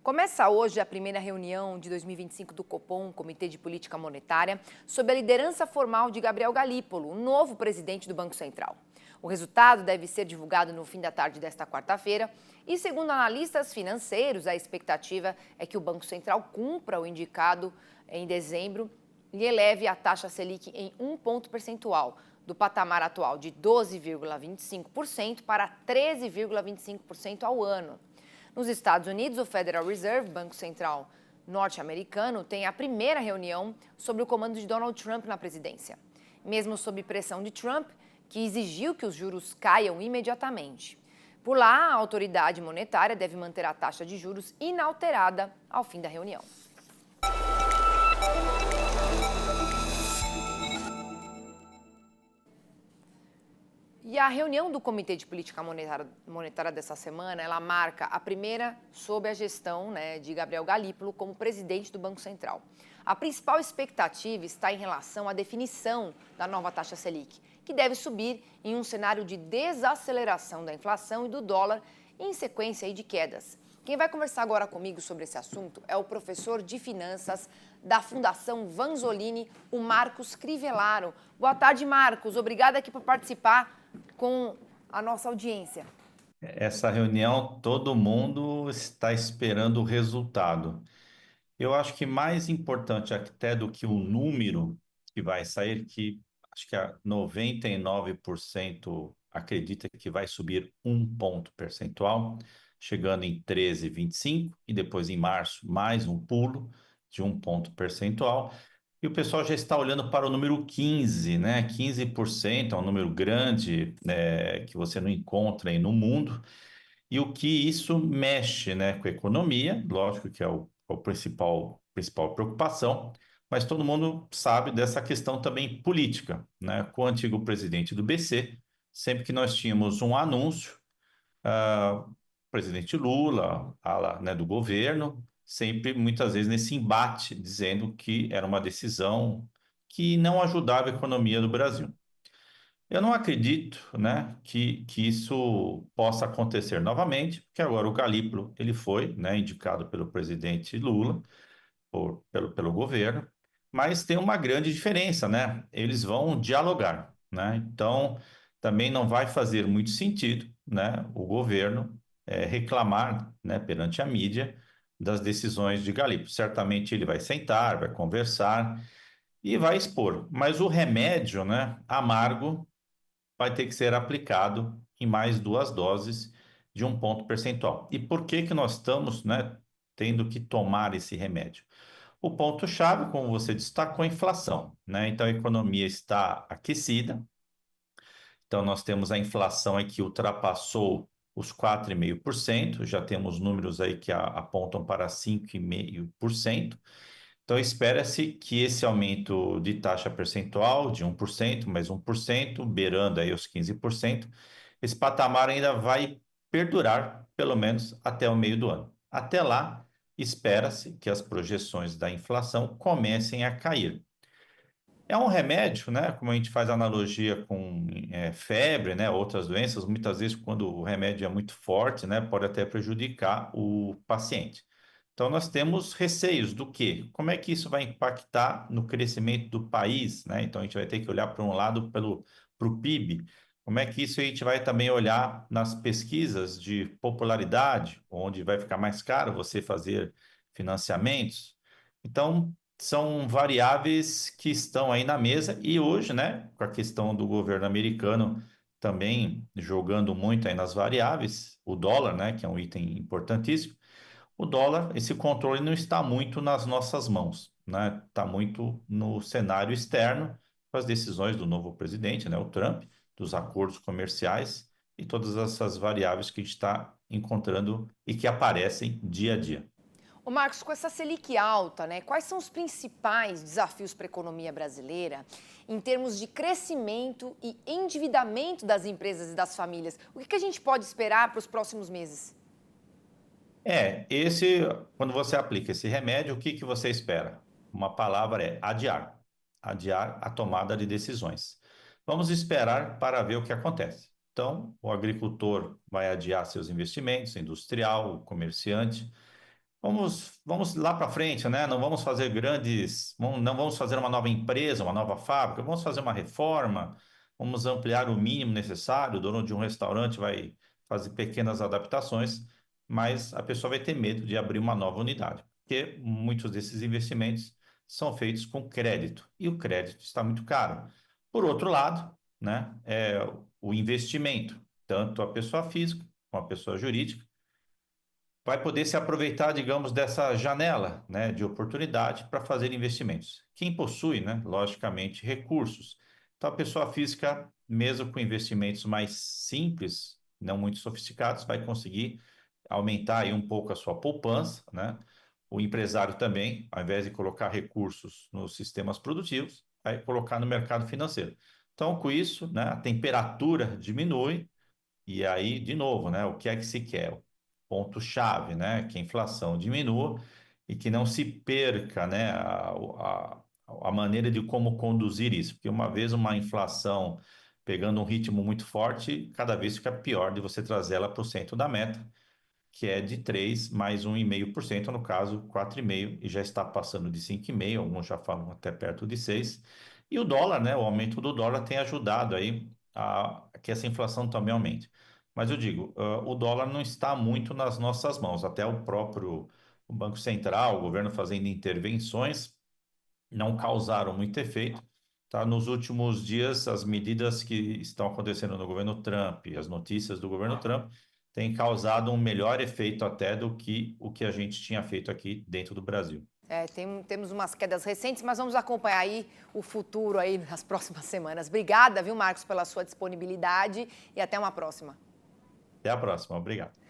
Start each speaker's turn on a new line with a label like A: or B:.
A: Começa hoje a primeira reunião de 2025 do Copom, Comitê de Política Monetária, sob a liderança formal de Gabriel Galípolo, o novo presidente do Banco Central. O resultado deve ser divulgado no fim da tarde desta quarta-feira e, segundo analistas financeiros, a expectativa é que o Banco Central cumpra o indicado em dezembro e eleve a taxa Selic em 1 ponto percentual, do patamar atual de 12,25% para 13,25% ao ano. Nos Estados Unidos, o Federal Reserve, Banco Central norte-americano, tem a primeira reunião sob o comando de Donald Trump na presidência. Mesmo sob pressão de Trump, que exigiu que os juros caiam imediatamente. Por lá, a autoridade monetária deve manter a taxa de juros inalterada ao fim da reunião. E a reunião do Comitê de Política Monetária dessa semana, ela marca a primeira sob a gestão de Gabriel Galípolo como presidente do Banco Central. A principal expectativa está em relação à definição da nova taxa Selic, que deve subir em um cenário de desaceleração da inflação e do dólar em sequência de quedas. Quem vai conversar agora comigo sobre esse assunto é o professor de finanças da Fundação Vanzolini, o Marcos Crivellaro. Boa tarde, Marcos. Obrigada aqui por participar com a nossa audiência.
B: Essa reunião, todo mundo está esperando o resultado. Eu acho que mais importante até do que o número que vai sair, que acho que 99% acredita que vai subir 1 ponto percentual, chegando em 13,25 e depois em março mais um pulo de 1 ponto percentual. E o pessoal já está olhando para o número 15, né? 15% é um número grande, que você não encontra aí no mundo. E o que isso mexe, né, com a economia, lógico que é o principal preocupação, mas todo mundo sabe dessa questão também política, né? Com o antigo presidente do BC, sempre que nós tínhamos um anúncio, o presidente Lula, ala, né, do governo, sempre, muitas vezes, nesse embate, dizendo que era uma decisão que não ajudava a economia do Brasil. Eu não acredito, né, que isso possa acontecer novamente, porque agora o Galípolo ele foi, né, indicado pelo presidente Lula, pelo governo, mas tem uma grande diferença, né? Eles vão dialogar, né? Então, também não vai fazer muito sentido, né, o governo reclamar, né, perante a mídia das decisões de Galípolo. Certamente ele vai sentar, vai conversar e vai expor, mas o remédio, né, amargo vai ter que ser aplicado em mais 2 doses de 1 ponto percentual. E por que que nós estamos, né, tendo que tomar esse remédio? O ponto-chave, como você destacou, é a inflação, né? Então a economia está aquecida. Então nós temos a inflação aí que ultrapassou os 4,5%, já temos números aí que apontam para 5,5%. Então, espera-se que esse aumento de taxa percentual de 1%, mais 1%, beirando aí os 15%, esse patamar ainda vai perdurar, pelo menos até o meio do ano. Até lá, espera-se que as projeções da inflação comecem a cair. É um remédio, né? Como a gente faz analogia com febre, né? Outras doenças, muitas vezes quando o remédio é muito forte, né? Pode até prejudicar o paciente. Então, nós temos receios do quê? Como é que isso vai impactar no crescimento do país, né? Então, a gente vai ter que olhar para um lado para o PIB. Como é que isso a gente vai também olhar nas pesquisas de popularidade, onde vai ficar mais caro você fazer financiamentos? Então, são variáveis que estão aí na mesa e hoje, né, com a questão do governo americano também jogando muito aí nas variáveis, o dólar, né, que é um item importantíssimo, o dólar, esse controle não está muito nas nossas mãos, né? Está muito no cenário externo, com as decisões do novo presidente, né, o Trump, dos acordos comerciais e todas essas variáveis que a gente está encontrando e que aparecem dia a dia.
A: Ô Marcos, com essa Selic alta, quais são os principais desafios para a economia brasileira em termos de crescimento e endividamento das empresas e das famílias? O que a gente pode esperar para os próximos meses?
B: Quando você aplica esse remédio, o que que você espera? Uma palavra é adiar. Adiar a tomada de decisões. Vamos esperar para ver o que acontece. Então, o agricultor vai adiar seus investimentos, o industrial, o comerciante. vamos lá para frente, né? Não vamos fazer não vamos fazer uma nova empresa, uma nova fábrica, vamos fazer uma reforma, vamos ampliar o mínimo necessário. O dono de um restaurante vai fazer pequenas adaptações, mas a pessoa vai ter medo de abrir uma nova unidade, porque muitos desses investimentos são feitos com crédito e o crédito está muito caro. Por outro lado, né, o investimento, tanto a pessoa física como a pessoa jurídica vai poder se aproveitar, digamos, dessa janela, né, de oportunidade para fazer investimentos. Quem possui, né, logicamente, recursos. Então, a pessoa física, mesmo com investimentos mais simples, não muito sofisticados, vai conseguir aumentar aí um pouco a sua poupança, né? O empresário também, ao invés de colocar recursos nos sistemas produtivos, vai colocar no mercado financeiro. Então, com isso, né, a temperatura diminui e aí, de novo, né, o que é que se quer? O ponto-chave, né, que a inflação diminua e que não se perca, né, a maneira de como conduzir isso. Porque uma vez uma inflação pegando um ritmo muito forte, cada vez fica pior de você trazer ela para o centro da meta, que é de 3 mais 1,5%, no caso 4,5%, e já está passando de 5,5%, alguns já falam até perto de 6%. E o dólar, né, o aumento do dólar tem ajudado aí a que essa inflação também aumente. Mas eu digo, o dólar não está muito nas nossas mãos, até o próprio o Banco Central, o governo fazendo intervenções, não causaram muito efeito. Tá? Nos últimos dias, as medidas que estão acontecendo no governo Trump, as notícias do governo Trump, têm causado um melhor efeito até do que o que a gente tinha feito aqui dentro do Brasil.
A: Temos umas quedas recentes, mas vamos acompanhar aí o futuro aí nas próximas semanas. Obrigada, viu, Marcos, pela sua disponibilidade e até uma próxima.
B: Até a próxima. Obrigado.